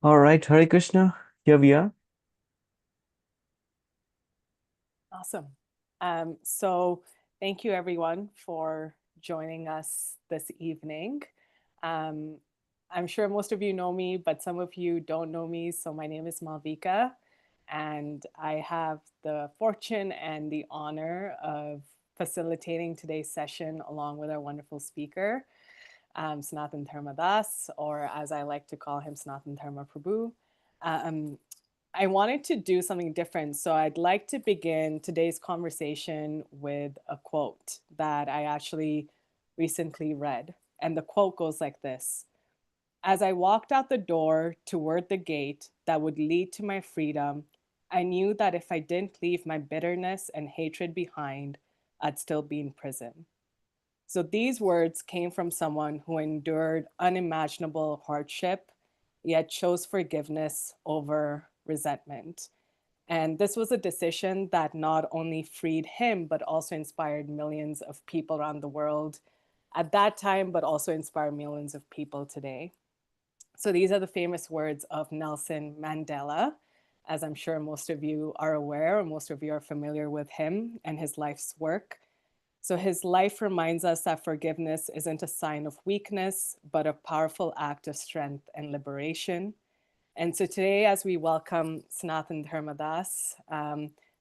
All right, Hare Krishna. Here we are. Awesome. So thank you everyone for joining us this evening. Um, I'm sure most of you know me, but some of you don't know me. So my name is Malvika, and I have the fortune and the honor of facilitating today's session along with our wonderful speaker, Sanatana Dharma, or as I like to call him, Sanatana Dharma Prabhu. Um, I wanted to do something different. So I'd like to begin today's conversation with a quote that I actually recently read. And the quote goes like this: As I walked out the door toward the gate that would lead to my freedom, I knew that if I didn't leave my bitterness and hatred behind, I'd still be in prison. So these words came from someone who endured unimaginable hardship, yet chose forgiveness over resentment. And this was a decision that not only freed him, but also inspired millions of people around the world at that time, but also inspire millions of people today. So these are the famous words of Nelson Mandela. As I'm sure most of you are aware, or most of you are familiar with him and his life's work. So his life reminds us that forgiveness isn't a sign of weakness, but a powerful act of strength and liberation. And so today, as we welcome Sanatana Dharma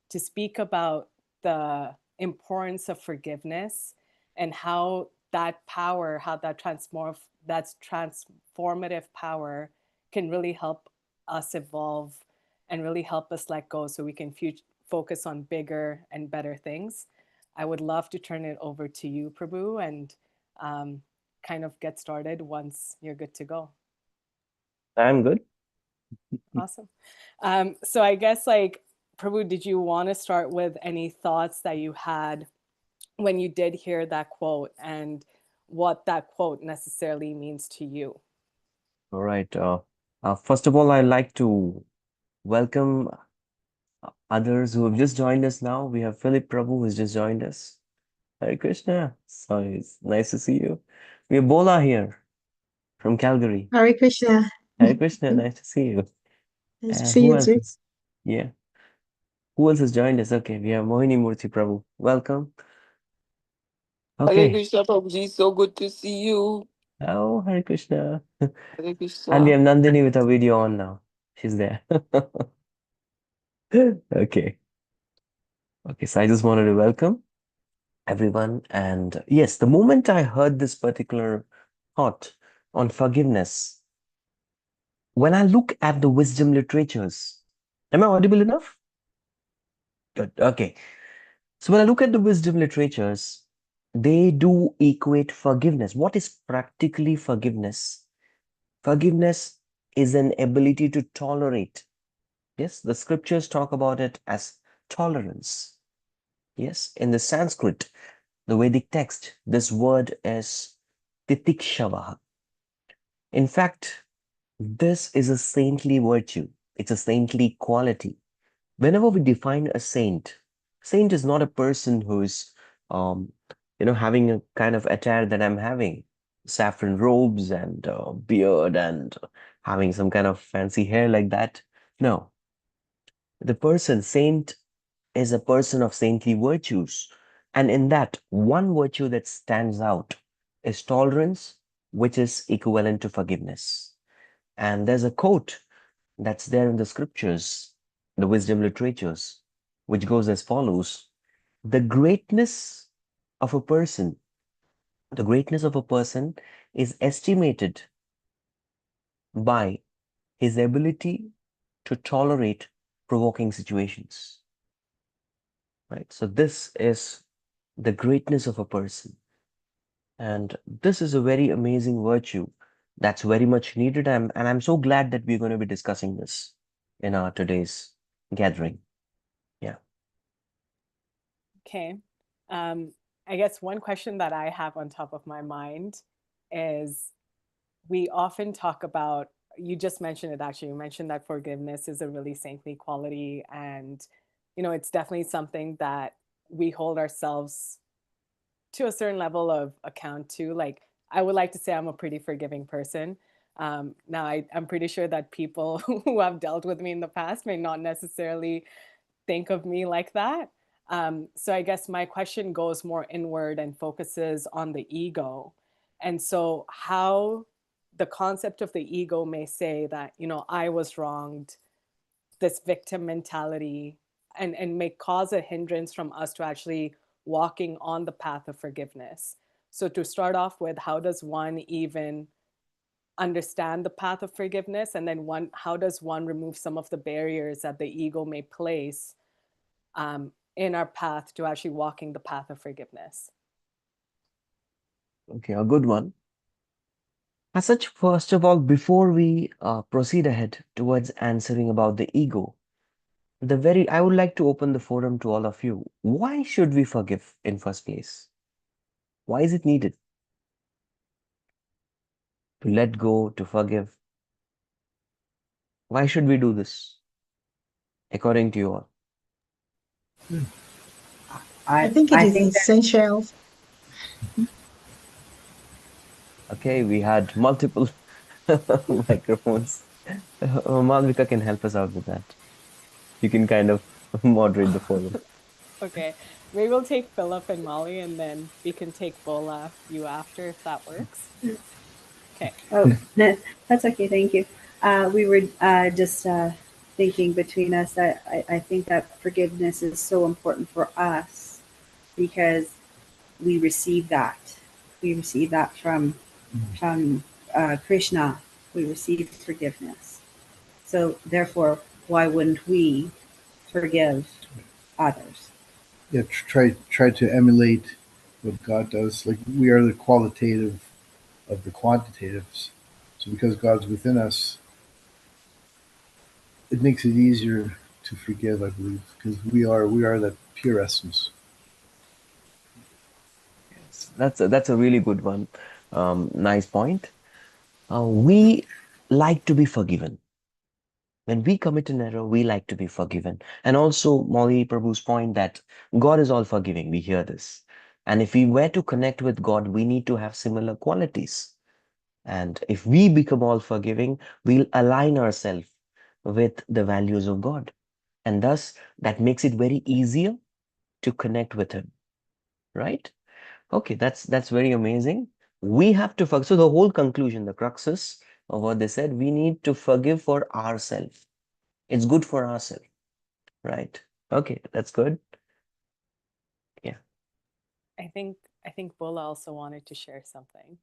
to speak about the importance of forgiveness and how that power, how that's transformative power can really help us evolve and really help us let go so we can focus on bigger and better things. I would love to turn it over to you, Prabhu, and kind of get started once you're good to go. I'm good. Awesome. So I guess like Prabhu, did you want to start with any thoughts that you had when you did hear that quote and what that quote necessarily means to you? All right. First of all, I'd like to welcome others who have just joined us now. We have Philip Prabhu who's just joined us. Hare Krishna. So it's nice to see you. We have Bola here from Calgary. Hare Krishna. Hare Krishna. Nice to see you. Nice to see Who you else too. is? Yeah. Who else has joined us? Okay, we have Mohini Murthy Prabhu. Welcome. Hare Okay. Krishna, Prabhuji. So good to see you. Oh, Hare Krishna. Hare And we Krishna. have Nandini with her video on now. She's there. Okay. Okay, so I just wanted to welcome everyone. And yes, the moment I heard this particular thought on forgiveness, when I look at the wisdom literatures, am I audible enough? Good. Okay. So when I look at the wisdom literatures, they do equate forgiveness. What is practically forgiveness? Forgiveness is an ability to tolerate. Yes, the scriptures talk about it as tolerance. Yes, in the Sanskrit, the Vedic text, this word is titikshavaha. In fact, this is a saintly virtue. It's a saintly quality. Whenever we define a saint is not a person who's, um, having a kind of attire that I'm having, saffron robes and beard and having some kind of fancy hair like that. No, the person saint is a person of saintly virtues. And in that, one virtue that stands out is tolerance, which is equivalent to forgiveness. And there's a quote that's there in the scriptures, the wisdom literatures, which goes as follows: The greatness of a person, the greatness of a person is estimated by his ability to tolerate provoking situations. Right? So this is the greatness of a person. And this is a very amazing virtue that's very much needed. And I'm so glad that we're going to be discussing this in our today's gathering. Yeah. Okay. Um, I guess one question that I have on top of my mind is we often talk about, you just mentioned it actually, you mentioned that forgiveness is a really saintly quality. And, it's definitely something that we hold ourselves to a certain level of account to. Like, I would like to say I'm a pretty forgiving person. Now, I'm pretty sure that people who have dealt with me in the past may not necessarily think of me like that. So I guess my question goes more inward and focuses on the ego. And so how the concept of the ego may say that, I was wronged, this victim mentality, and may cause a hindrance from us to actually walking on the path of forgiveness. So to start off with, how does one even understand the path of forgiveness? And then how does one remove some of the barriers that the ego may place in our path to actually walking the path of forgiveness? Okay, a good one. As such, first of all, before we proceed ahead towards answering about the ego, I would like to open the forum to all of you. Why should we forgive in first place? Why is it needed to let go, to forgive? Why should we do this, according to you all? I think it is essential. Okay, we had multiple microphones. Malvika can help us out with that. You can kind of moderate the forum. Okay, we will take Philip and Molly, and then we can take Bola, you after, if that works. Okay. Oh, that's okay. Thank you. We were just thinking between us that I think that forgiveness is so important for us because we receive that. We receive that from Krishna. We receive forgiveness. So therefore, why wouldn't we forgive others? Yeah, try to emulate what God does. Like we are the qualitative of the quantitatives. So because God's within us, it makes it easier to forgive, I believe, because we are that pure essence. Yes, that's a really good one. Nice point. We like to be forgiven. When we commit an error, we like to be forgiven. And also, Molly Prabhu's point that God is all forgiving. We hear this. And if we were to connect with God, we need to have similar qualities. And if we become all forgiving, we'll align ourselves with the values of God. And thus, that makes it very easier to connect with Him, right? Okay, that's very amazing. We have to forgive. So the whole conclusion, the cruxus of what they said, we need to forgive for ourselves. It's good for ourselves, right? Okay, that's good. Yeah. I think Bola also wanted to share something.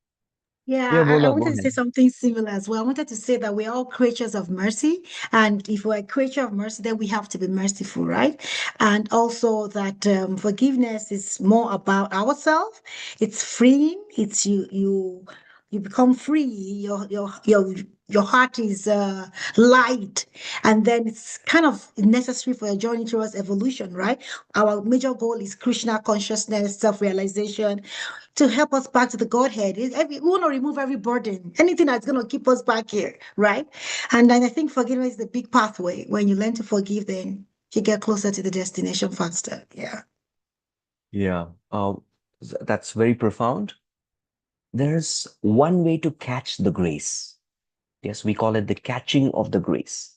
Yeah, I Bola, go wanted to say ahead. something similar as well. I wanted to say that we're all creatures of mercy. And if we're a creature of mercy, then we have to be merciful, right? And also that forgiveness is more about ourselves. It's freeing. It's you become free. Your heart is light. And then it's kind of necessary for a journey towards evolution, right? Our major goal is Krishna consciousness, self-realization, to help us back to the Godhead. We want to remove every burden, anything that's going to keep us back here, right? And then I think forgiveness is the big pathway. When you learn to forgive, then you get closer to the destination faster. Yeah. Yeah. That's very profound. There's one way to catch the grace. Yes, we call it the catching of the grace.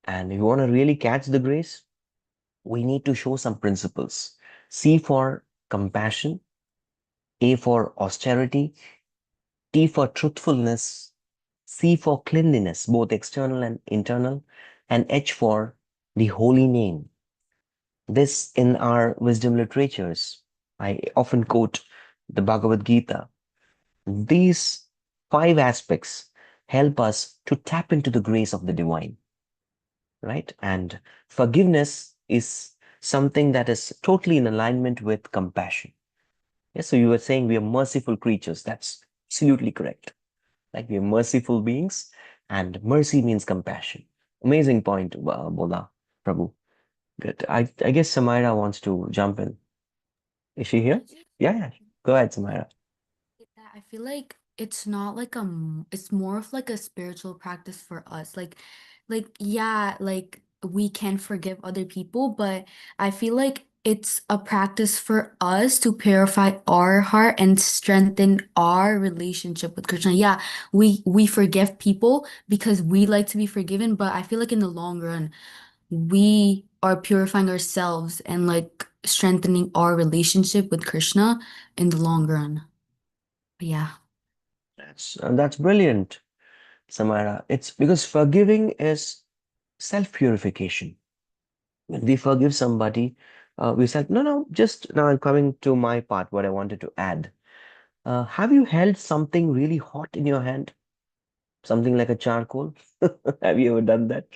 And if you want to really catch the grace, we need to show some principles. C for compassion, A for austerity, T for truthfulness, C for cleanliness, both external and internal, and H for the holy name. This in our wisdom literatures, I often quote the Bhagavad Gita. These 5 aspects help us to tap into the grace of the divine, right? And forgiveness is something that is totally in alignment with compassion. Yes, so you were saying we are merciful creatures. That's absolutely correct. Like we are merciful beings, and mercy means compassion. Amazing point, Bola, Prabhu. Good. I guess Samira wants to jump in. Is she here? Yeah, yeah. Go ahead, Samira. That I feel like it's not like it's more of like a spiritual practice for us. Like yeah, like we can forgive other people, but I feel like it's a practice for us to purify our heart and strengthen our relationship with Krishna. Yeah, we forgive people because we like to be forgiven, but I feel like in the long run, we are purifying ourselves and like strengthening our relationship with Krishna in the long run. But yeah. That's brilliant, Samara. It's because forgiving is self-purification. When we forgive somebody, we said, no, no, just now I'm coming to my part, what I wanted to add. Have you held something really hot in your hand? Something like a charcoal? Have you ever done that?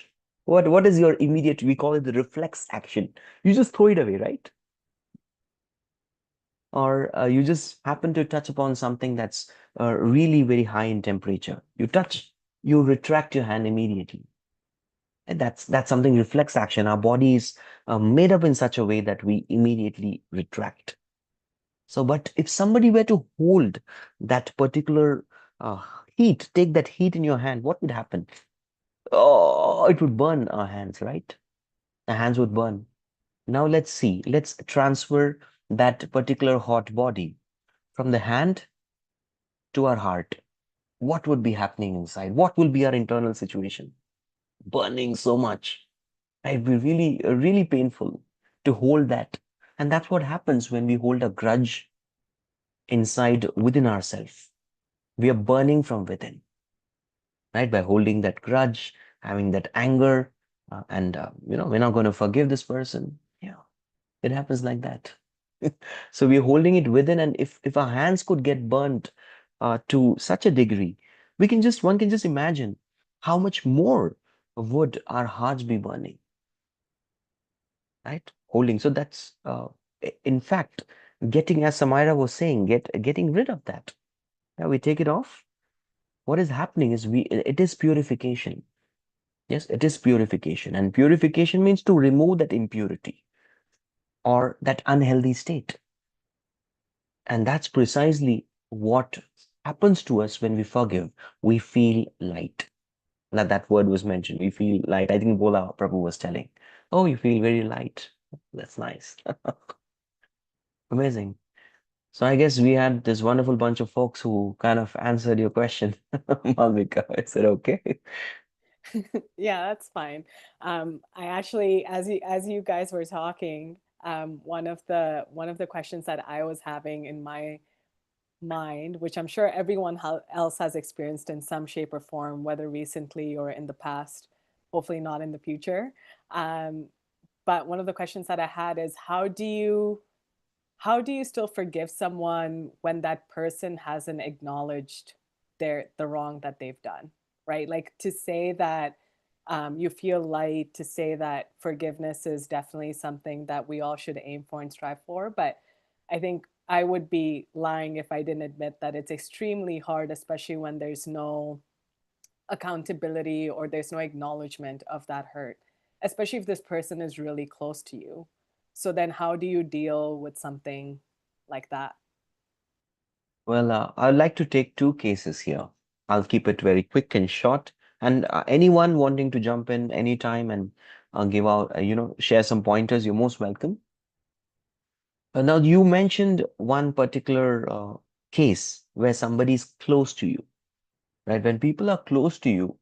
What is your immediate, we call it the reflex action. You just throw it away, right? Or you just happen to touch upon something that's really very high in temperature. You touch, you retract your hand immediately. And that's something reflex action. Our body is made up in such a way that we immediately retract. So, but if somebody were to hold that particular uh, heat, take that heat in your hand, what would happen? Oh, it would burn our hands, right? Our hands would burn. Now let's see. Let's transfer that particular hot body from the hand to our heart. What would be happening inside? What will be our internal situation? Burning so much. It would be really, really painful to hold that. And that's what happens when we hold a grudge inside within ourselves. We are burning from within, right? By holding that grudge, having that anger, and we're not going to forgive this person. Yeah, it happens like that. So we're holding it within, and if our hands could get burnt to such a degree, one can just imagine how much more would our hearts be burning, right? Holding. So that's in fact getting, as Samira was saying, getting rid of that. Yeah, we take it off. What is happening is it is purification. Yes, it is purification, and purification means to remove that impurity or that unhealthy state. And that's precisely what happens to us when we forgive. We feel light. Now that word was mentioned. We feel light. I think Bola Prabhu was telling. Oh, you feel very light. That's nice. Amazing. So I guess we had this wonderful bunch of folks who kind of answered your question. Malvika, is it okay? Yeah, that's fine. I actually, as you guys were talking, one of the questions that I was having in my mind, which I'm sure everyone else has experienced in some shape or form, whether recently or in the past, hopefully not in the future. But one of the questions that I had is, how do you still forgive someone when that person hasn't acknowledged the wrong that they've done, right? Like, to say that you feel light, to say that forgiveness is definitely something that we all should aim for and strive for. But I think I would be lying if I didn't admit that it's extremely hard, especially when there's no accountability or there's no acknowledgement of that hurt, especially if this person is really close to you. So then how do you deal with something like that? Well, I'd like to take two cases here. I'll keep it very quick and short. And anyone wanting to jump in anytime and give out, share some pointers, you're most welcome. Now, you mentioned one particular case where somebody's close to you, right? When people are close to you,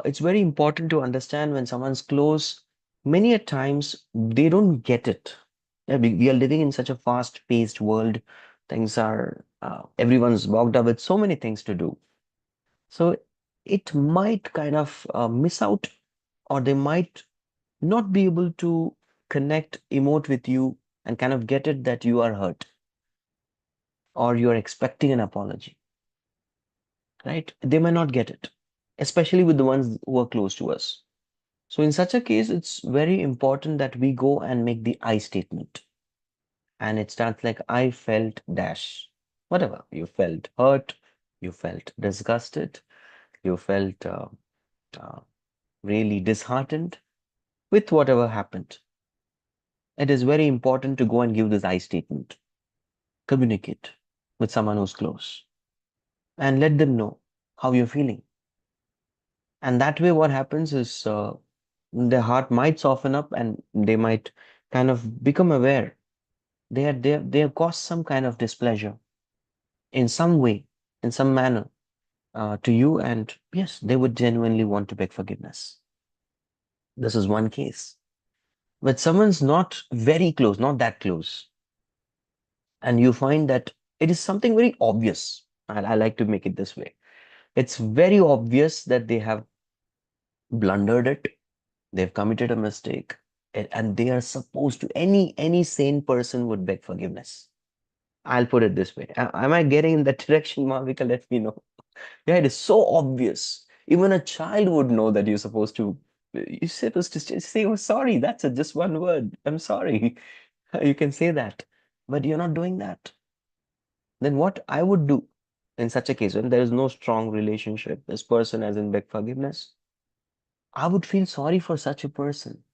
it's very important to understand when someone's close, many a times they don't get it. Yeah, we are living in such a fast-paced world. Things are, everyone's bogged up with so many things to do. So it might kind of miss out, or they might not be able to connect, emote with you, and kind of get it that you are hurt or you're expecting an apology, right? They may not get it, especially with the ones who are close to us. So in such a case, it's very important that we go and make the I statement. And it starts like, I felt dash. Whatever. You felt hurt, you felt disgusted, you felt uh, really disheartened with whatever happened. It is very important to go and give this I statement. Communicate with someone who's close and let them know how you're feeling. And that way, what happens is their heart might soften up and they might kind of become aware. They have caused some kind of displeasure in some way, in some manner, to you, and yes, they would genuinely want to beg forgiveness. This is one case. But someone's not very close, not that close, and you find that it is something very obvious. I like to make it this way. It's very obvious that they have blundered it, they've committed a mistake, and they are supposed to, any sane person would beg forgiveness. I'll put it this way. Am I getting in that direction, Malvika? Let me know. Yeah, it is so obvious. Even a child would know that you're supposed to say, oh, sorry, that's it, just one word. I'm sorry. You can say that, but you're not doing that. Then what I would do in such a case, when there is no strong relationship, this person has in beg forgiveness, I would feel sorry for such a person.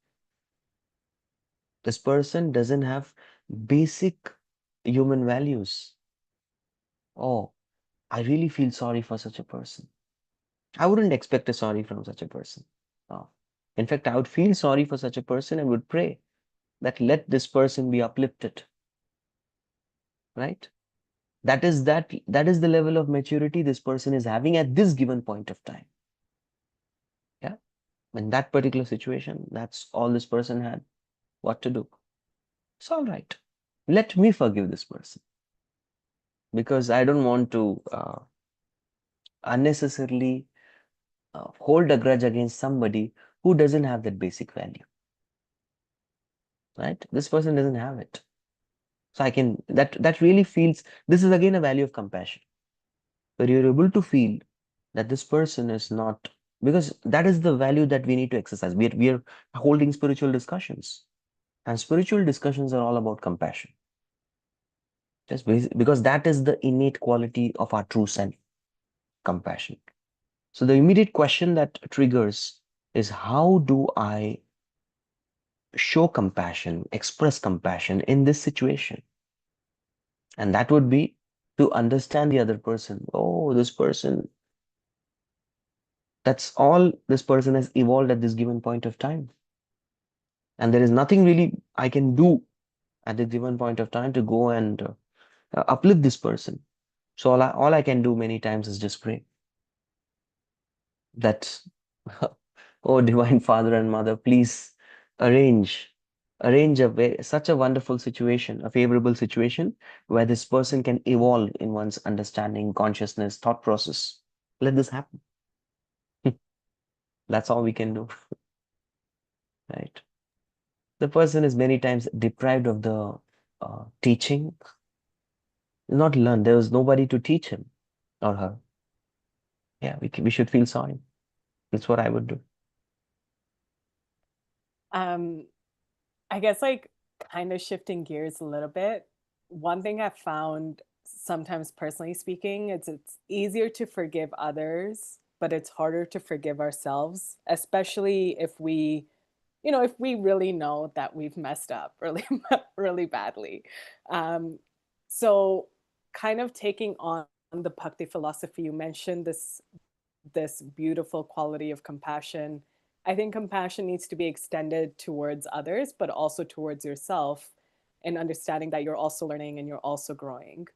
This person doesn't have basic human values. Oh, I really feel sorry for such a person. I wouldn't expect a sorry from such a person. Oh. In fact, I would feel sorry for such a person and would pray that let this person be uplifted. Right? That is the level of maturity this person is having at this given point of time. Yeah. In that particular situation, that's all this person had. What to do? It's all right. Let me forgive this person because I don't want to unnecessarily hold a grudge against somebody who doesn't have that basic value. Right? This person doesn't have it. So I can, that really feels, this is again a value of compassion, where you're able to feel that this person is not, because that is the value that we need to exercise. We are holding spiritual discussions, and spiritual discussions are all about compassion. Just because that is the innate quality of our true self, compassion. So the immediate question that triggers is, how do I show compassion, express compassion in this situation? And that would be to understand the other person. Oh, this person, that's all this person has evolved at this given point of time. And there is nothing really I can do at the given point of time to go and uplift this person. So all I can do many times is just pray that, oh, Divine Father and Mother, please arrange such a wonderful situation, a favorable situation where this person can evolve in one's understanding, consciousness, thought process. Let this happen. That's all we can do, right? The person is many times deprived of the teaching, not learned. There was nobody to teach him or her. Yeah, we should feel sorry. That's what I would do. I guess like kind of shifting gears a little bit. One thing I've found sometimes personally speaking, it's easier to forgive others, but it's harder to forgive ourselves, especially if we, if we really know that we've messed up really, really badly. So kind of taking on the Bhakti philosophy, you mentioned this beautiful quality of compassion. I think compassion needs to be extended towards others, but also towards yourself, and understanding that you're also learning and you're also growing.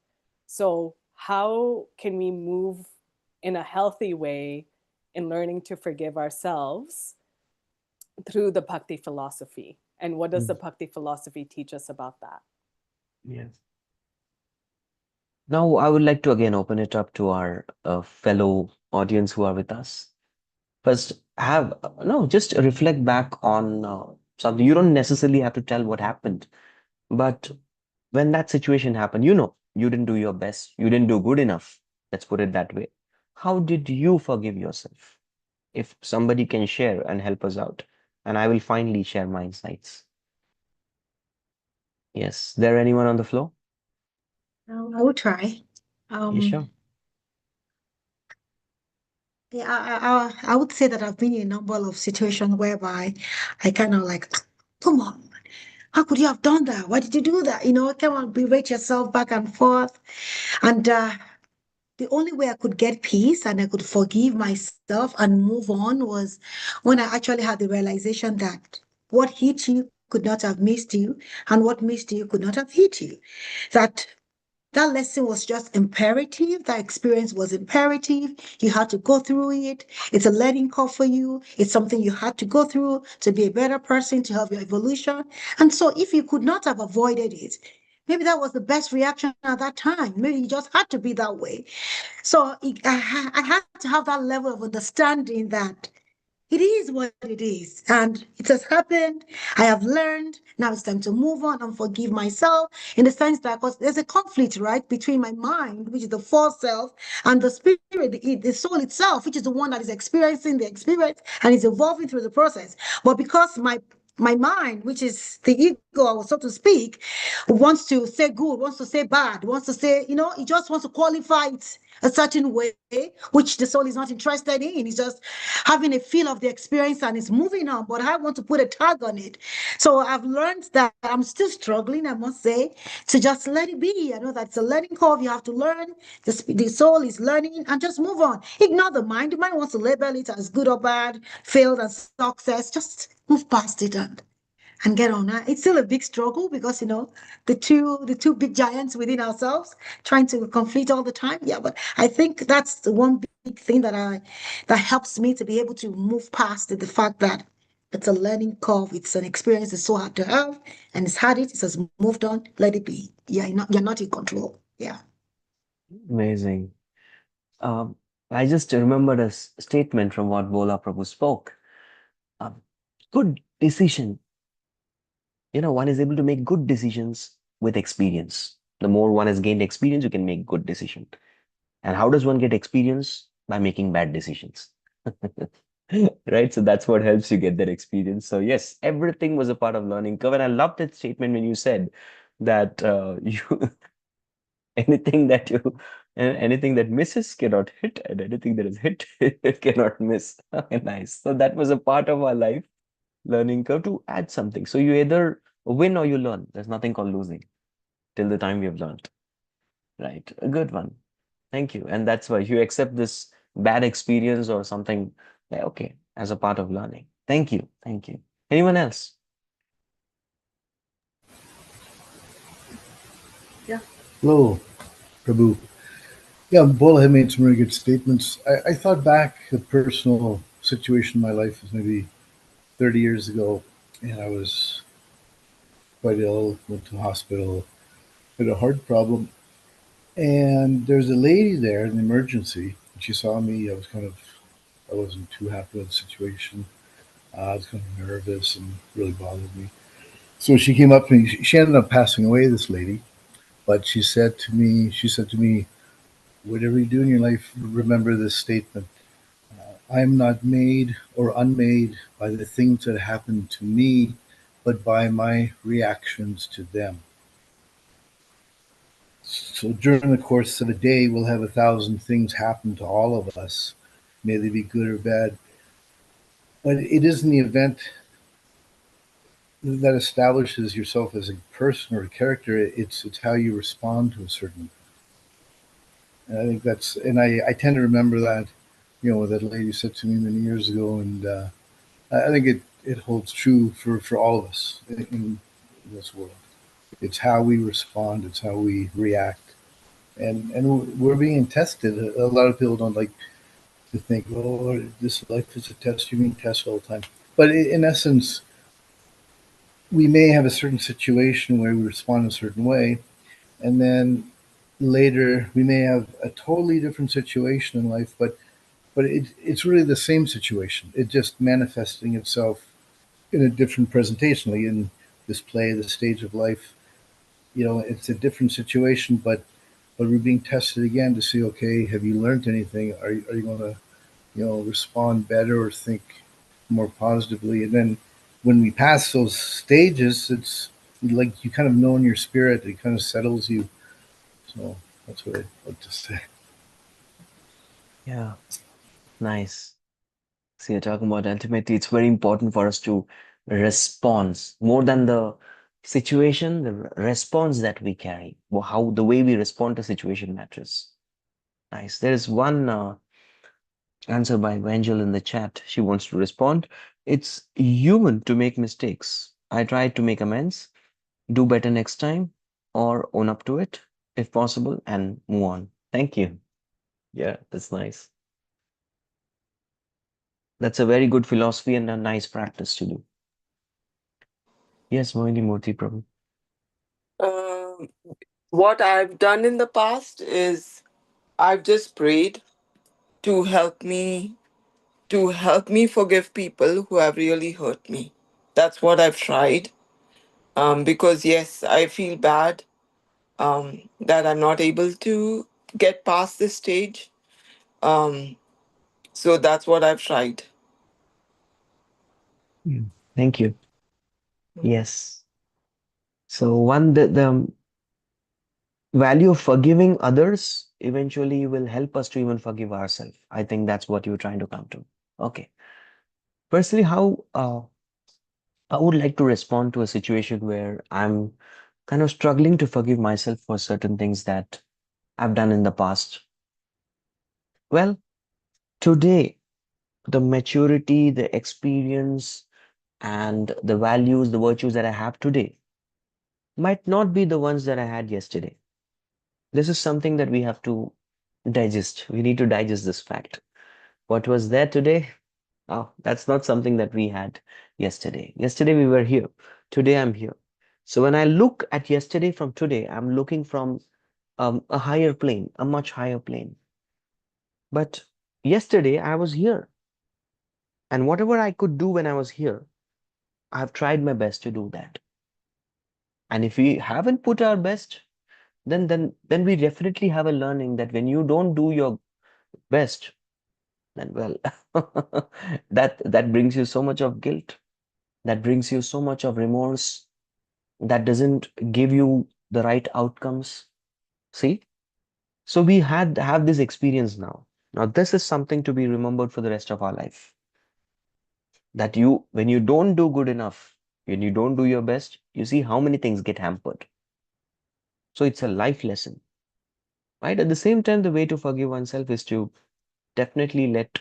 So how can we move in a healthy way in learning to forgive ourselves through the Bhakti philosophy? And what does the Bhakti philosophy teach us about that? Yes. Now, I would like to again open it up to our fellow audience who are with us. First, just reflect back on something. You don't necessarily have to tell what happened, but when that situation happened, you didn't do your best. You didn't do good enough. Let's put it that way. How did you forgive yourself? If somebody can share and help us out, and I will finally share my insights. Yes, there anyone on the floor? I will try. Yeah, sure. Yeah, I would say that I've been in a number of situations whereby I kind of like, come on, how could you have done that? Why did you do that? Come on, berate yourself back and forth. And the only way I could get peace and I could forgive myself and move on was when I actually had the realization that what hit you could not have missed you, and what missed you could not have hit you. That lesson was just imperative. That experience was imperative. You had to go through it. It's a learning curve for you. It's something you had to go through to be a better person, to have your evolution. And so if you could not have avoided it, maybe that was the best reaction at that time. Maybe you just had to be that way. So I had to have that level of understanding that it is what it is, and it has happened. I have learned. Now it's time to move on and forgive myself in the sense that because there's a conflict, right, between my mind, which is the false self, and the spirit, the soul itself, which is the one that is experiencing the experience and is evolving through the process. But because my mind, which is the ego, so to speak, wants to say good, wants to say bad, wants to say, it just wants to qualify it a certain way, which the soul is not interested in. It's just having a feel of the experience and it's moving on. But I want to put a tag on it. So I've learned that I'm still struggling, I must say, to just let it be. I know that's a learning curve. You have to learn. The soul is learning and just move on. Ignore the mind. The mind wants to label it as good or bad, failed and success. Just move past it and get on. It's still a big struggle because the two big giants within ourselves trying to conflict all the time. Yeah, but I think that's the one big thing that helps me to be able to move past the fact that it's a learning curve. It's an experience that's so hard to have, and it's had it. It has moved on. Let it be. Yeah, you're not in control. Yeah. Amazing. Um, I just remembered a statement from what Bola Prabhu spoke. Um, Good decision. One is able to make good decisions with experience. The more one has gained experience, you can make good decisions. And how does one get experience? By making bad decisions. Right? So that's what helps you get that experience. So yes, everything was a part of learning curve. And I loved that statement when you said that you anything that you anything that misses cannot hit, and anything that is hit cannot miss. Nice. So that was a part of our life learning curve to add something. So you either win or you learn. There's nothing called losing till the time we have learned. Right? A good one. Thank you. And that's why you accept this bad experience or something, okay, as a part of learning. Thank you. Thank you. Anyone else? Yeah. Hello, Prabhu. Yeah, Bola had made some really good statements. I thought back a personal situation in my life was maybe 30 years ago, and I was quite ill, went to the hospital, had a heart problem, and there's a lady there in the emergency. She saw me. I wasn't too happy with the situation. I was kind of nervous and really bothered me. So she came up to me. She ended up passing away, this lady. But she said to me, whatever you do in your life, remember this statement. I am not made or unmade by the things that happen to me, but by my reactions to them. So during the course of a day, we'll have 1,000 things happen to all of us. May they be good or bad. But it isn't the event that establishes yourself as a person or a character. It's how you respond to a certain. And I think and I tend to remember that, that lady said to me many years ago, and I think it holds true for all of us in this world. It's how we respond. It's how we react. And we're being tested. A lot of people don't like to think, oh, this life is a test. You're being tested all the time. But in essence, we may have a certain situation where we respond a certain way, and then later we may have a totally different situation in life, but it's really the same situation. It just manifesting itself in a different presentation, like in this play, the stage of life. It's a different situation, but we're being tested again to see, okay, have you learned anything? Are you going to respond better or think more positively? And then when we pass those stages, it's like you kind of know in your spirit, it kind of settles you. So that's what I'd like to say. Yeah, nice. So you're talking about ultimately, it's very important for us to respond more than the situation, the response that we carry, how the way we respond to situation matters. Nice. There is one answer by Angel in the chat. She wants to respond. It's human to make mistakes. I tried to make amends, do better next time, or own up to it if possible and move on. Thank you. Yeah, that's nice. That's a very good philosophy and a nice practice to do. Yes, Mohini Murthy Prabhu. What I've done in the past is I've just prayed to help me forgive people who have really hurt me. That's what I've tried. Because yes, I feel bad that I'm not able to get past this stage. So that's what I've tried. Thank you. Yes. So the value of forgiving others eventually will help us to even forgive ourselves. I think that's what you're trying to come to. Okay. Personally, how I would like to respond to a situation where I'm kind of struggling to forgive myself for certain things that I've done in the past. Well, today, the maturity, the experience, and the values, the virtues that I have today might not be the ones that I had yesterday. This is something that we have to digest. We need to digest this fact. What was there today? Oh, that's not something that we had yesterday. Yesterday we were here. Today I'm here. So when I look at yesterday from today, I'm looking from a higher plane, a much higher plane. But yesterday I was here. And whatever I could do when I was here, I've tried my best to do that. And if we haven't put our best, then we definitely have a learning that when you don't do your best, then well, that brings you so much of guilt, that brings you so much of remorse, that doesn't give you the right outcomes. See? So we have this experience now. Now this is something to be remembered for the rest of our life. That when you don't do good enough, when you don't do your best, you see how many things get hampered. So it's a life lesson, right? At the same time, the way to forgive oneself is to definitely let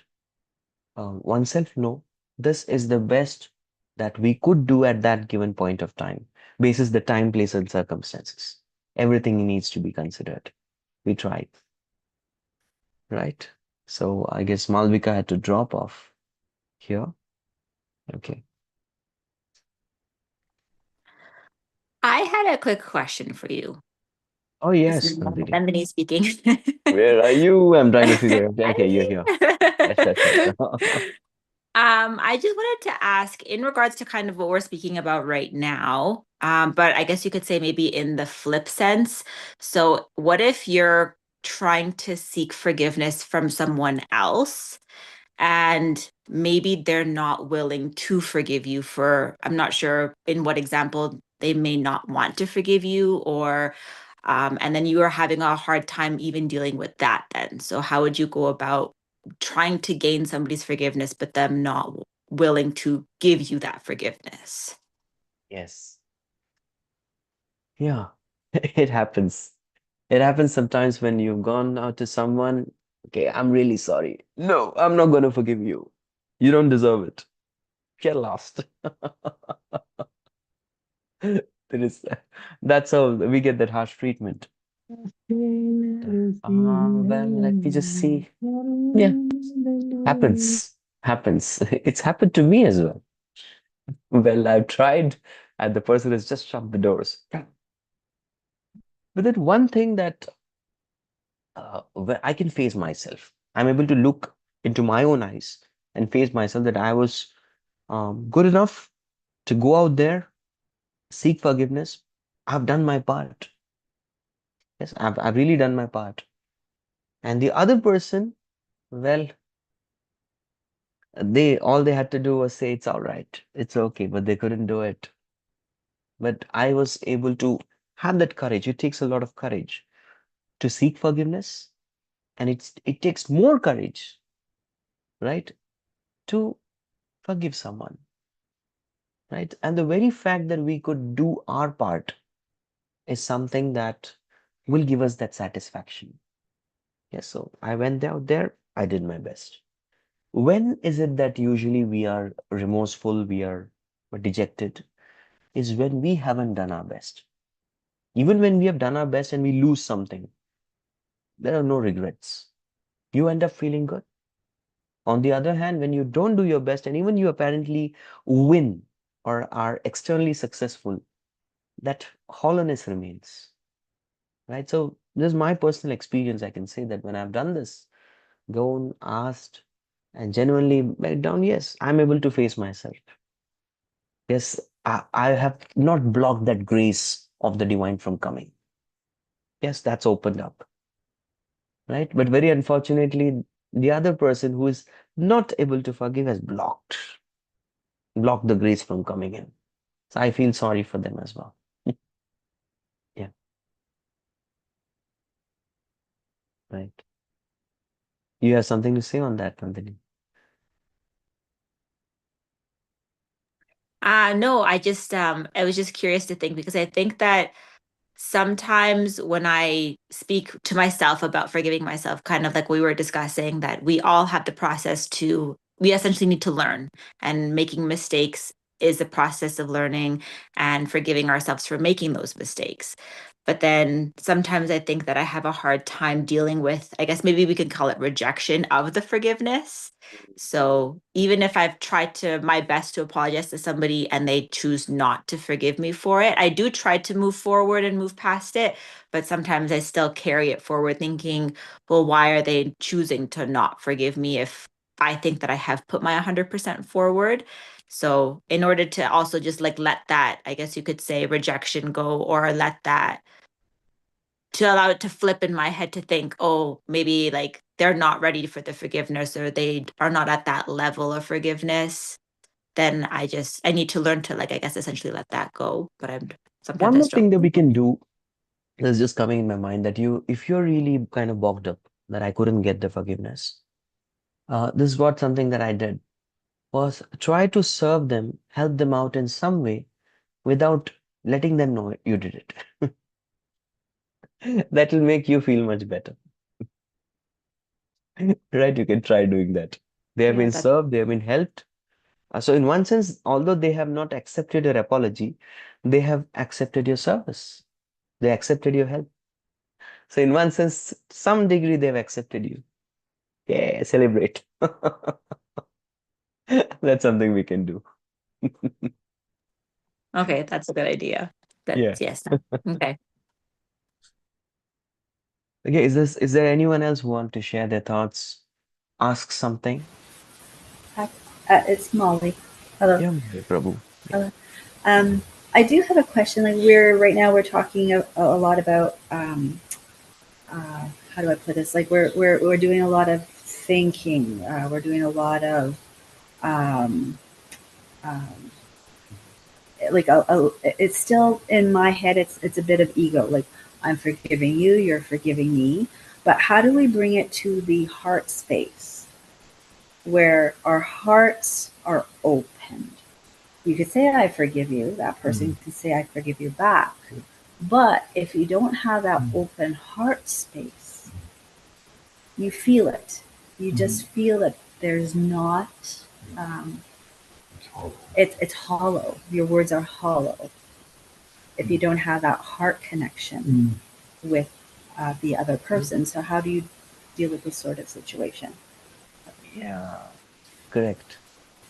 oneself know this is the best that we could do at that given point of time, basis the time, place, and circumstances. Everything needs to be considered. We tried, right? So I guess Malvika had to drop off here. Okay. I had a quick question for you. Oh, This yes, is Nandini. Nandini speaking. Where are you? I'm trying to figure out. I'm Okay, you're here. here. Yes. I just wanted to ask in regards to kind of what we're speaking about right now, but I guess you could say maybe in the flip sense. So, what if you're trying to seek forgiveness from someone else and maybe they're not willing to forgive you for, I'm not sure in what example they may not want to forgive you, or and then you are having a hard time even dealing with that then. So how would you go about trying to gain somebody's forgiveness, but them not willing to give you that forgiveness? Yes. Yeah, it happens. It happens sometimes when you've gone out to someone, okay, I'm really sorry. No, I'm not going to forgive you. You don't deserve it. Get lost. There is, that's how we get that harsh treatment. Well, let me just see. Yeah, happens. Happens. It's happened to me as well. Well, I've tried, and the person has just shut the doors. But then one thing that where I can face myself, I'm able to look into my own eyes and face myself that I was good enough to go out there, seek forgiveness. I've done my part. Yes, I've really done my part. And the other person, well, all they had to do was say it's all right, it's okay, but they couldn't do it. But I was able to have that courage. It takes a lot of courage to seek forgiveness, and it takes more courage, right, to forgive someone, right? And the very fact that we could do our part is something that will give us that satisfaction. Yes, so I went out there, I did my best. When is it that usually we are remorseful, we are dejected? is when we haven't done our best. Even when we have done our best and we lose something, there are no regrets. You end up feeling good. On the other hand, when you don't do your best and even you apparently win or are externally successful, that hollowness remains, right? So this is my personal experience. I can say that when I've done this, gone, asked, and genuinely back down, yes, I'm able to face myself. Yes, I have not blocked that grace of the divine from coming. Yes, that's opened up, right? But very unfortunately, the other person who is not able to forgive has blocked the grace from coming in. So I feel sorry for them as well. Yeah, right. You have something to say on that, Nandini? No, I was just curious to think because I think that sometimes when I speak to myself about forgiving myself, kind of like we were discussing, that we all have the process we essentially need to learn, and making mistakes is a process of learning and forgiving ourselves for making those mistakes. But then sometimes I think that I have a hard time dealing with, I guess maybe we can call it rejection of the forgiveness. So even if I've tried to my best to apologize to somebody and they choose not to forgive me for it, I do try to move forward and move past it. But sometimes I still carry it forward thinking, well, why are they choosing to not forgive me if I think that I have put my 100% forward? So in order to also just like let that, I guess you could say, rejection go, or let that, to allow it to flip in my head to think, oh, maybe like they're not ready for the forgiveness or they are not at that level of forgiveness, then I need to learn to, like, I guess essentially let that go. But sometimes One I more thing that struggle. we can do is just coming in my mind that if you're really kind of bogged up that I couldn't get the forgiveness, this is what something that I did was try to serve them, help them out in some way without letting them know you did it. That will make you feel much better. Right? You can try doing that. They have Yeah, been served, they have been helped. So in one sense, although they have not accepted your apology, they have accepted your service. They accepted your help. So in one sense, some degree they've accepted you. Yeah, celebrate. That's something we can do. okay, that's a good idea. Yeah. That's yes. Okay. Okay, is there anyone else who want to share their thoughts? Ask something? It's Molly. Hello. Yeah, Prabhu. Yeah. Hello. I do have a question. Like right now we're talking a lot about how do I put this? Like we're doing a lot of thinking. We're doing a lot of um, um, like it's still in my head. It's a bit of ego. Like I'm forgiving you, you're forgiving me. But how do we bring it to the heart space where our hearts are opened? You could say, I forgive you. That person can say, I forgive you back. But if you don't have that open heart space, you feel it. You just feel that there's not, it's hollow. Your words are hollow if you don't have that heart connection with the other person. So, how do you deal with this sort of situation? Yeah, correct.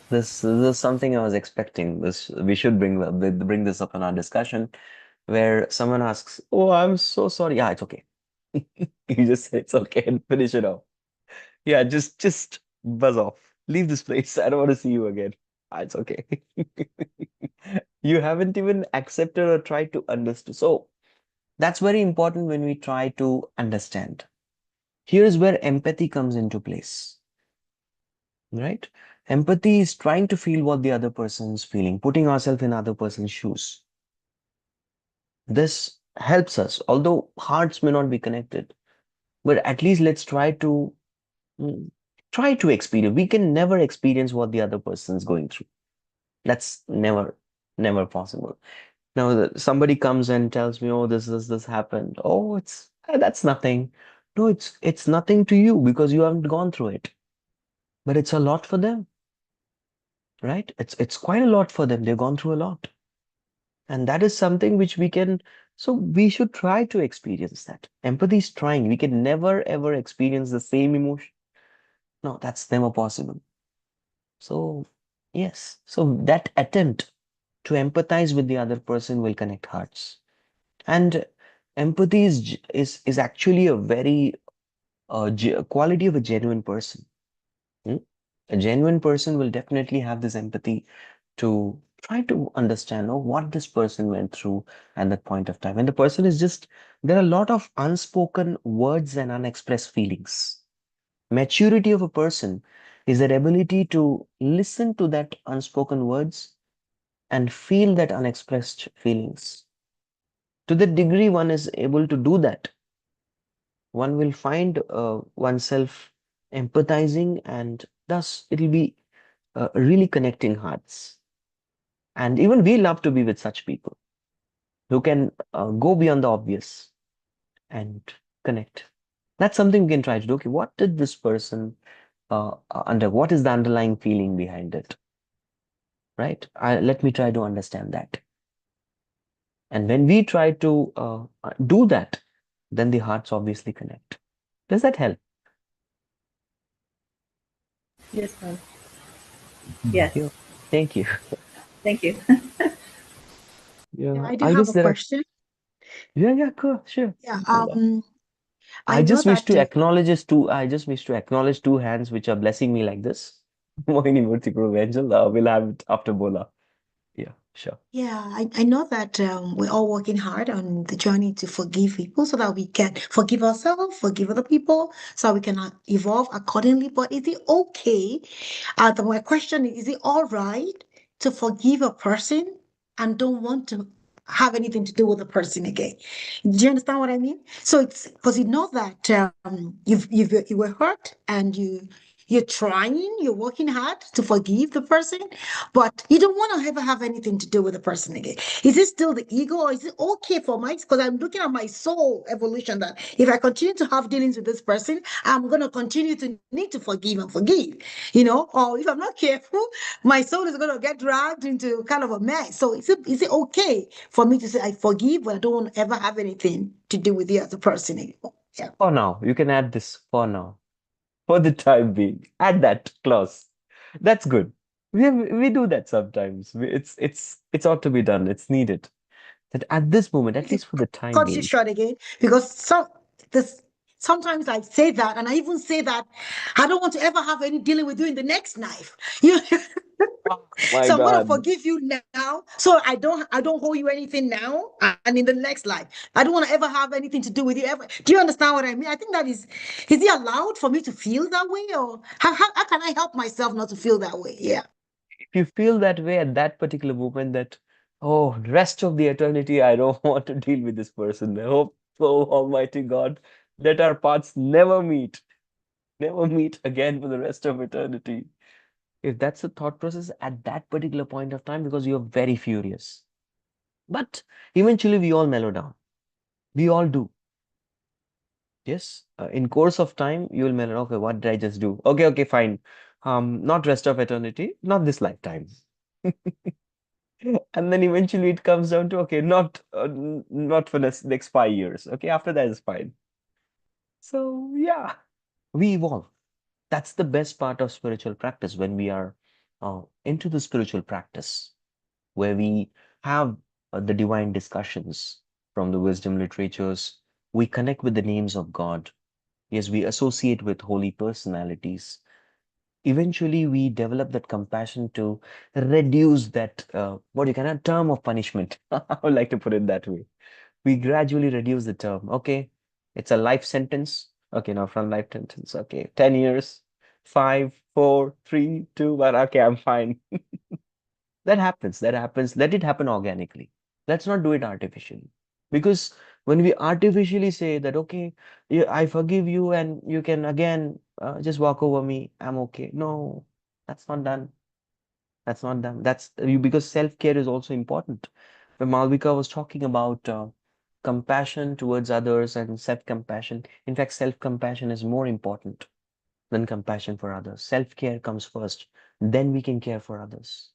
This is something I was expecting. This we should bring this up in our discussion where someone asks, "Oh, I'm so sorry." Yeah, it's okay. You just say it's okay and finish it off. Yeah, just buzz off. Leave this place. I don't want to see you again. Ah, it's okay. You haven't even accepted or tried to understand. So that's very important when we try to understand. Here's where empathy comes into place, right? Empathy is trying to feel what the other person is feeling, putting ourselves in other person's shoes. This helps us, although hearts may not be connected, but at least let's mm, try to experience. We can never experience what the other person's going through. That's never possible. Now, somebody comes and tells me, "Oh, this happened." Oh, that's nothing. No, it's nothing to you because you haven't gone through it. But it's a lot for them, right? It's quite a lot for them. They've gone through a lot. And that is something which we can, so we should try to experience that. Empathy is trying. We can never ever experience the same emotion. No, that's never possible. So, yes. So that attempt to empathize with the other person will connect hearts. And empathy is actually a very quality of a genuine person. Hmm? A genuine person will definitely have this empathy to try to understand what this person went through at that point of time. And the person is just, there are a lot of unspoken words and unexpressed feelings. Maturity of a person is their ability to listen to that unspoken words and feel that unexpressed feelings. To the degree one is able to do that, one will find oneself empathizing, and thus it'll be really connecting hearts. And even we love to be with such people who can go beyond the obvious and connect. That's something we can try to do. Okay, what did this person what is the underlying feeling behind it? Right? Let me try to understand that. And when we try to do that, then the hearts obviously connect. Does that help? Yes, Prabhu. Thank Yes. you. Thank you. Thank you. Yeah, I do I have guess a there are, question. yeah, cool, sure. Yeah, Hold on. I I know just wish that to acknowledge I just wish to acknowledge two hands which are blessing me like this. Mohini Murthy Guru Angel, we'll have it after Bola. Yeah, sure. yeah, I know that we're all working hard on the journey to forgive people so that we can forgive ourselves, forgive other people, so we can evolve accordingly. But is it okay? My question is it all right to forgive a person and don't want to have anything to do with the person again? Do you understand what I mean? So it's because you know that you were hurt and you're trying, you're working hard to forgive the person, but you don't want to ever have anything to do with the person again. Is it still the ego, or is it okay for my, because I'm looking at my soul evolution, that if I continue to have dealings with this person, I'm going to continue to need to forgive and forgive, or if I'm not careful, my soul is going to get dragged into kind of a mess. So is it okay for me to say I forgive, but I don't want to ever have anything to do with the other person anymore? Yeah. For now, you can add this for now. For the time being, add that clause. That's good. We do that sometimes. It's ought to be done. It's needed. That at this moment, at Okay, least for the time cut you being. short again, because this sometimes I say that, and I even say that I don't want to ever have any dealing with you in the next life. You Oh my so I'm gonna God. forgive you now. So I don't owe you anything now and in the next life. I don't want to ever have anything to do with you ever. Do you understand what I mean? I think that is it allowed for me to feel that way, or how can I help myself not to feel that way? Yeah. If you feel that way at that particular moment, that, oh, rest of the eternity, I don't want to deal with this person. I hope, oh, Almighty God, that our paths never meet again for the rest of eternity. If that's the thought process at that particular point of time, because you're very furious. But eventually we all mellow down. We all do. Yes. In course of time, you will mellow. Okay, what did I just do? Okay, fine. Not rest of eternity, not this lifetime. And then eventually it comes down to, okay, not for next 5 years. Okay, after that is fine. So yeah, we evolve. That's the best part of spiritual practice, when we are into the spiritual practice, where we have the divine discussions from the wisdom literatures. We connect with the names of God. Yes, we associate with holy personalities. Eventually, we develop that compassion to reduce that, what you can, a term of punishment. I would like to put it that way. We gradually reduce the term. Okay, it's a life sentence. Okay, now from life sentence. Okay, 10 years, 5, 4, 3, 2, 1. Okay, I'm fine. That happens. That happens. Let it happen organically. Let's not do it artificially. Because when we artificially say that, okay, yeah, I forgive you and you can again just walk over me, I'm okay. No, that's not done. That's not done. That's you, because self-care is also important. When Malvika was talking about compassion towards others and self-compassion, in fact, self-compassion is more important than compassion for others. Self-care comes first, then we can care for others.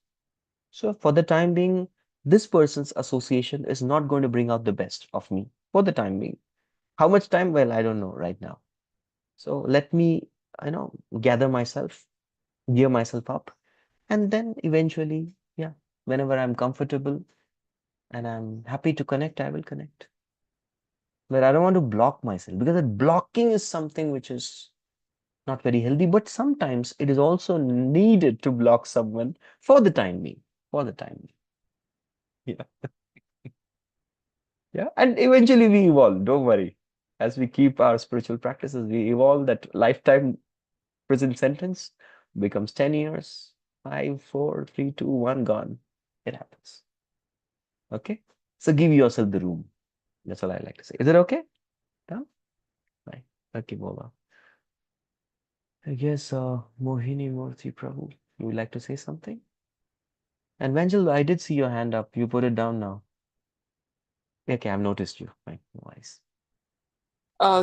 So for the time being, this person's association is not going to bring out the best of me for the time being. How much time? Well, I don't know right now. So let me, gather myself, gear myself up, and then eventually, yeah, whenever I'm comfortable and I'm happy to connect, I will connect. But I don't want to block myself, because that blocking is something which is not very healthy, but sometimes it is also needed to block someone for the time being. For the time being. Yeah. Yeah. And eventually we evolve. Don't worry. As we keep our spiritual practices, we evolve. That lifetime prison sentence becomes 10 years, 5, 4, 3, 2, 1, gone. It happens. Okay. So give yourself the room. That's all I like to say. Is it okay? Yeah? Right. Okay, Bola. I guess Mohini Murthy Prabhu, you would like to say something? And Vanjal, I did see your hand up. You put it down now. Okay, I've noticed you. Fine, no worries.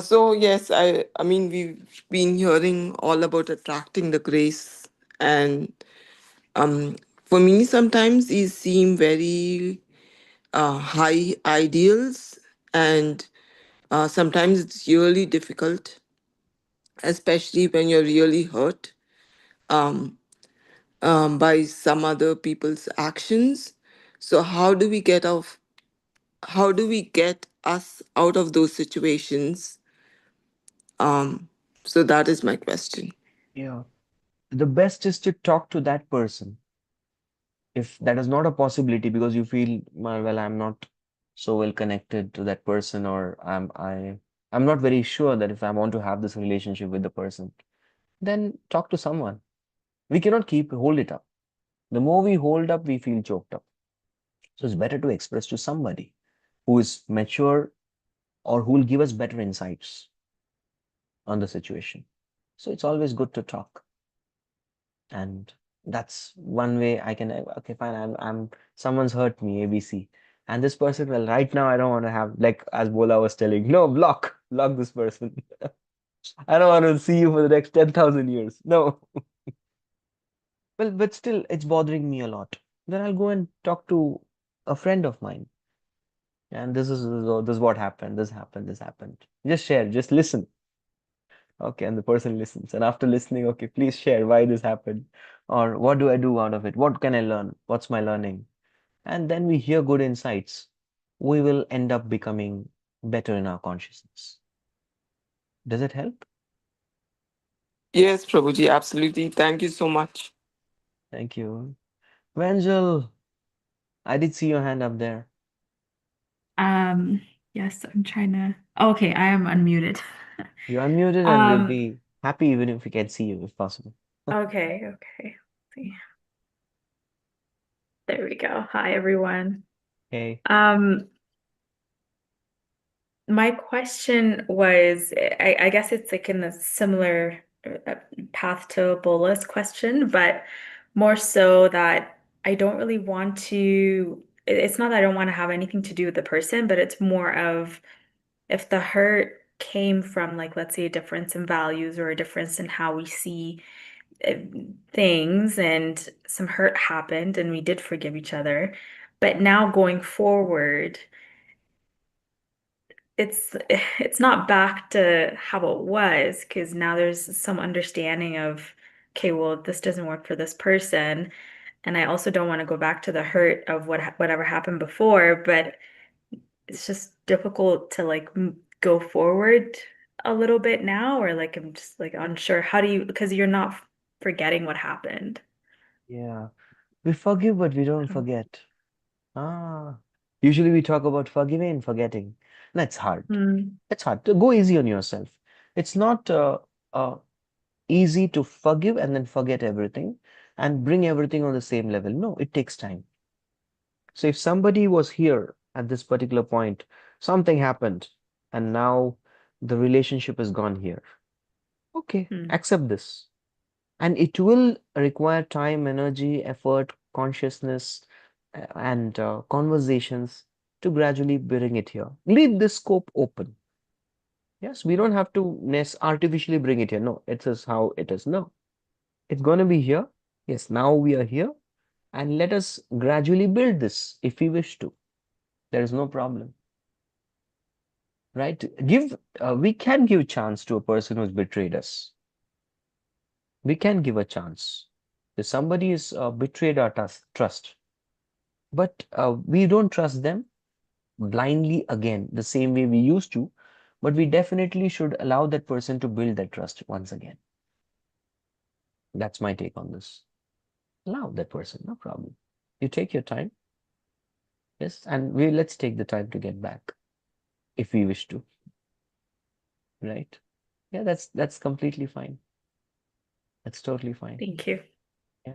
So yes, I mean we've been hearing all about attracting the grace, and um, for me sometimes these seem very high ideals, and sometimes it's really difficult, especially when you're really hurt um, by some other people's actions. So how do we get us out of those situations? Um, so that is my question. Yeah. The best is to talk to that person. If that is not a possibility because you feel, well, I'm not so well connected to that person, or I'm not very sure that if I want to have this relationship with the person, then talk to someone. We cannot hold it up. The more we hold up, we feel choked up. So it's better to express to somebody who is mature or who will give us better insights on the situation. So it's always good to talk. And that's one way I can, okay, fine, someone's hurt me, ABC. And this person, well, right now I don't want to have, like as Bola was telling, no, block this person. I don't want to see you for the next 10,000 years. No. Well, but still, it's bothering me a lot. Then I'll go and talk to a friend of mine. And this is what happened. This happened. This happened. Just share. Just listen. Okay, and the person listens. And after listening, okay, please share why this happened, or what do I do out of it? What can I learn? What's my learning? And then we hear good insights. We will end up becoming better in our consciousness. Does it help? Yes, Prabhuji, absolutely. Thank you so much. Thank you. Vanjal, I did see your hand up there. Yes, I'm trying to. Okay, I am unmuted. You're unmuted, and we'll be happy even if we can see you, if possible. Okay. Let's see. There we go. Hi, everyone. Hey. My question was, I guess it's like in a similar path to Bola's question, but more so that I don't really want to, it's not that I don't want to have anything to do with the person, but it's more of if the hurt came from, like, let's say a difference in values or a difference in how we see uh, things, and some hurt happened and we did forgive each other. But now going forward, it's not back to how it was, because now there's some understanding of, okay, well, this doesn't work for this person, and I also don't want to go back to the hurt of whatever happened before, but it's just difficult to like go forward a little bit now, or like I'm just like unsure. How do you, because you're not forgetting what happened. Yeah. We forgive, but we don't forget. Ah. Usually we talk about forgiving and forgetting. That's hard. Mm. It's hard to go easy on yourself. It's not uh, easy to forgive and then forget everything and bring everything on the same level. No, it takes time. So if somebody was here at this particular point, something happened, and now the relationship has gone here. Okay, Mm. accept this. And it will require time, energy, effort, consciousness, and conversations to gradually bring it here. Leave this scope open. Yes, we don't have to artificially bring it here. No, it is how it is. No, it's going to be here. Yes, now we are here. And let us gradually build this if we wish to. There is no problem. Right? We can give chance to a person who's betrayed us. We can give a chance. If somebody is betrayed our trust, but we don't trust them blindly again, the same way we used to, but we definitely should allow that person to build that trust once again. That's my take on this. Allow that person, no problem. You take your time. Yes, and let's take the time to get back if we wish to. Right? Yeah, that's completely fine. That's totally fine. Thank you. Yeah.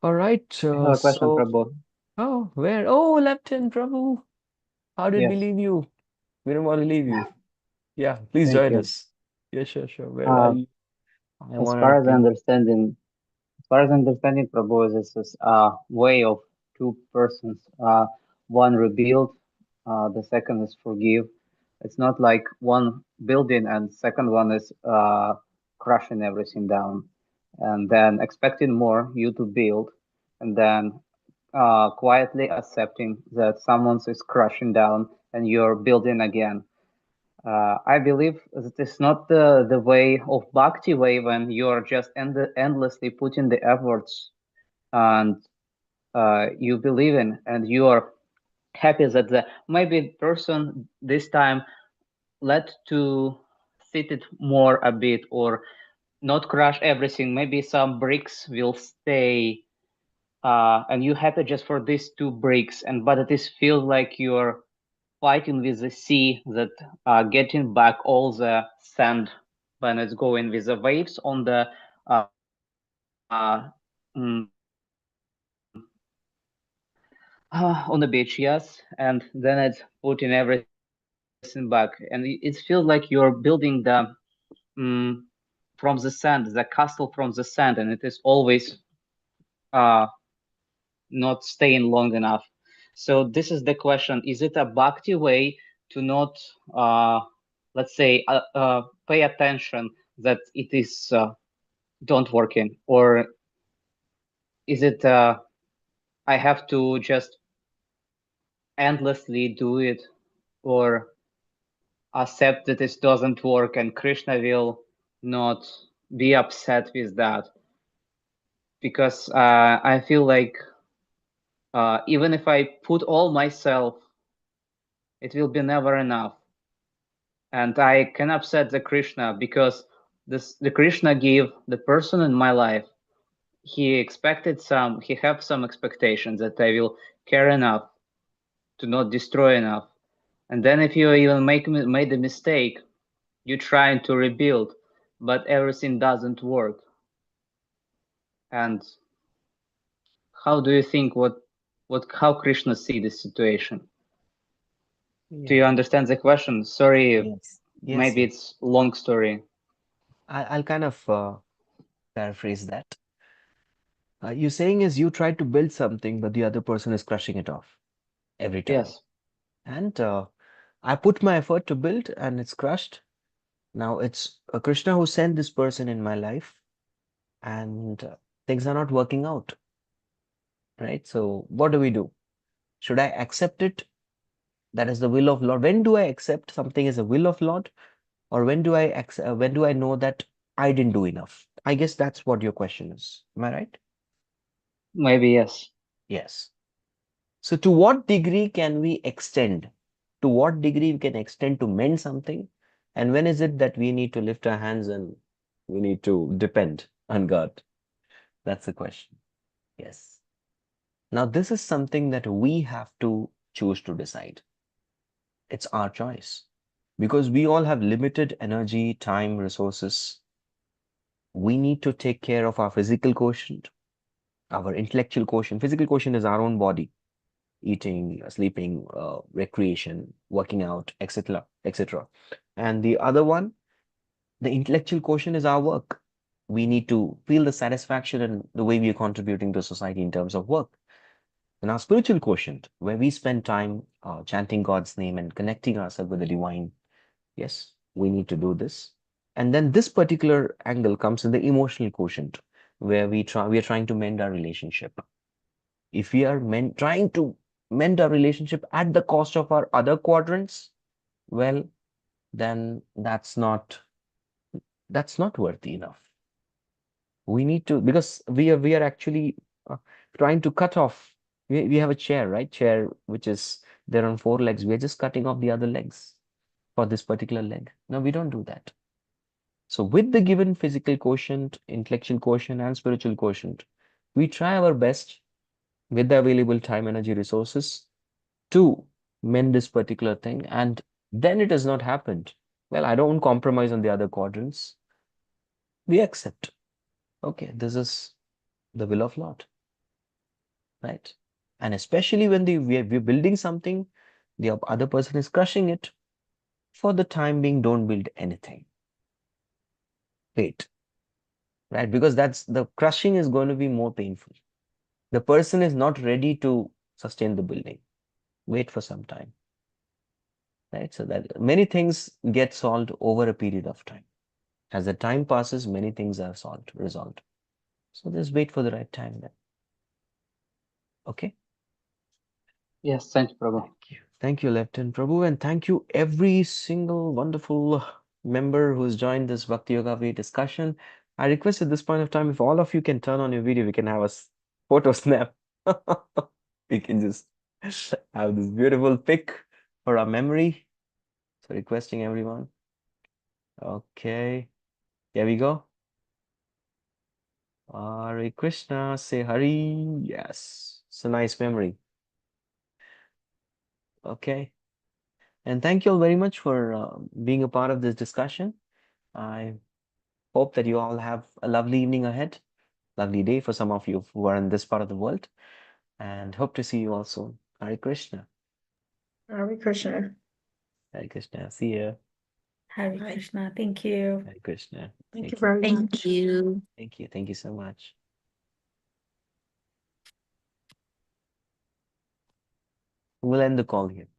All right. I have a question, Prabhu. Oh, where? Oh, Lieutenant Prabhu. How did we Yes, leave you? We don't want to leave you. Yeah, please thank join you. us. Yeah, sure. Where are Uh, you? I as wanted far to as I ping. understanding, as far as understanding, Prabhu, this is a way of two persons. One rebuild, the second is forgive. It's not like one building and second one is crushing everything down, and then expecting more you to build, and then quietly accepting that someone is crushing down and you're building again. I believe that it's not the way of bhakti way when you're just endlessly putting the efforts and you believe in and you are happy that the maybe person this time let to sit it more a bit or not crush everything. Maybe some bricks will stay and you happy just for these two bricks and but it is feels like you're fighting with the sea that getting back all the sand when it's going with the waves on the uh, mm, on the beach, yes, and then it's putting everything back, and it feels like you're building the mm, from the sand, the castle from the sand, and it is always uh, not staying long enough. So this is the question: is it a bhakti way to not, let's say, pay attention that it is don't working, or is it I have to just endlessly do it, or accept that it doesn't work, and Krishna will not be upset with that? Because I feel like even if I put all myself, it will be never enough. And I can upset the Krishna because the Krishna gave the person in my life. He have some expectations that I will care enough to not destroy enough. And then if you even made a mistake, you trying to rebuild, but everything doesn't work. And how do you think how Krishna see this situation? Do you Yeah. understand the question? Sorry, Yes. maybe Yes. it's long story. I'll kind of paraphrase that. You're saying is you try to build something, but the other person is crushing it off every time. Yes. And I put my effort to build, and it's crushed. Now it's Krishna who sent this person in my life, and things are not working out. Right? So what do we do? Should I accept it? That is the will of Lord. When do I accept something as a will of Lord, or when do I know that I didn't do enough? I guess that's what your question is. Am I right? Maybe yes. Yes. So to what degree can we extend? To what degree we can extend to mend something? And when is it that we need to lift our hands and we need to depend on God? That's the question. Yes. Now, this is something that we have to choose to decide. It's our choice. Because we all have limited energy, time, resources. We need to take care of our physical quotient, our intellectual quotient. Physical quotient is our own body, eating, sleeping, recreation, working out, etc., etc. And the other one, the intellectual quotient, is our work. We need to feel the satisfaction in the way we are contributing to society in terms of work. And our spiritual quotient, where we spend time chanting God's name and connecting ourselves with the divine. Yes, we need to do this. And then this particular angle comes in the emotional quotient, where we are trying to mend our relationship. If we are trying to mend our relationship at the cost of our other quadrants, well, then that's not worthy enough. We need to, because we are actually trying to cut off. We have a chair, right? Chair which is there on 4 legs. We are just cutting off the other legs for this particular leg. No, we don't do that. So with the given physical quotient, intellectual quotient, and spiritual quotient, we try our best with the available time, energy, resources to mend this particular thing. And then it has not happened. Well, I don't compromise on the other quadrants. We accept. Okay, this is the will of Lord, right? And especially when we're building something, the other person is crushing it. For the time being, don't build anything. Wait, right? Because the crushing is going to be more painful. The person is not ready to sustain the building. Wait for some time, right? So that many things get solved over a period of time. As the time passes, many things are resolved. So just wait for the right time then. Okay? Yes, thanks, Prabhu. Thank you, Lieutenant Prabhu, and thank you every single wonderful member who's joined this Bhakti Yoga Way discussion. I request at this point of time, if all of you can turn on your video, we can have a photo snap. We can just have this beautiful pic for our memory. So requesting everyone. Okay, here we go. Hare Krishna, say Hari. Yes, it's a nice memory. Okay. And thank you all very much for being a part of this discussion. I hope that you all have a lovely evening ahead, lovely day for some of you who are in this part of the world, and hope to see you all soon. Hare Krishna. Hare Krishna. Hare Krishna. See ya. Hare Bye. Krishna. Thank you. Hare Krishna. Thank you very Thank much. you. Thank you. Thank you so much. We'll end the call here.